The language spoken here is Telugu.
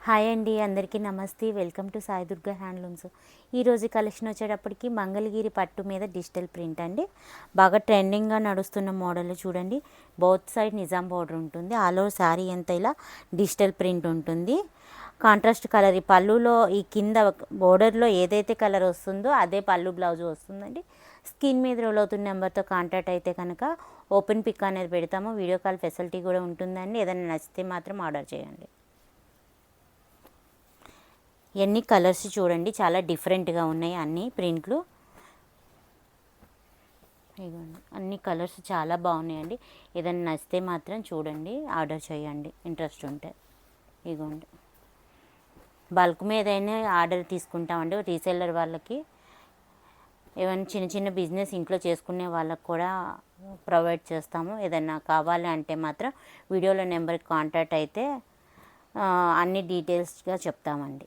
హాయ్ అండి, అందరికీ నమస్తే. Welcome to Sai Durga handlooms. ఈరోజు కలెక్షన్ వచ్చేటప్పటికి మంగళగిరి పట్టు మీద డిజిటల్ ప్రింట్ అండి. బాగా ట్రెండింగ్గా నడుస్తున్న మోడల్ చూడండి. బౌత్ సైడ్ నిజాం బోర్డర్ ఉంటుంది. ఆల్ ఓవర్ శారీ అంతా ఇలా డిజిటల్ ప్రింట్ ఉంటుంది. కాంట్రాస్ట్ కలర్ ఈ పళ్ళులో ఈ కింద బోర్డర్లో ఏదైతే కలర్ వస్తుందో అదే పళ్ళు బ్లౌజ్ వస్తుందండి. స్క్రీన్ మీద రోల్ అవుతున్న నెంబర్తో కాంటాక్ట్ అయితే కనుక ఓపెన్ పిక్ అనేది పెడతాము. వీడియో కాల్ ఫెసిలిటీ కూడా ఉంటుందండి. ఏదైనా నచ్చితే మాత్రం ఆర్డర్ చేయండి. ఎన్ని కలర్స్ చూడండి, చాలా డిఫరెంట్గా ఉన్నాయి అన్ని ప్రింట్లు. ఇదిగోండి, అన్ని కలర్స్ చాలా బాగున్నాయండి. ఏదైనా నచ్చితే మాత్రం చూడండి, ఆర్డర్ చేయండి ఇంట్రెస్ట్ ఉంటే. ఇదిగోండి, బల్క్ మీదైనా ఆర్డర్ తీసుకుంటామండి. రీసెల్లర్ వాళ్ళకి, ఏమైనా చిన్న చిన్న బిజినెస్ ఇంట్లో చేసుకునే వాళ్ళకి కూడా ప్రొవైడ్ చేస్తాము. ఏదైనా కావాలి అంటే మాత్రం వీడియోలో నెంబర్కి కాంటాక్ట్ అయితే అన్ని డీటెయిల్స్గా చెప్తామండి.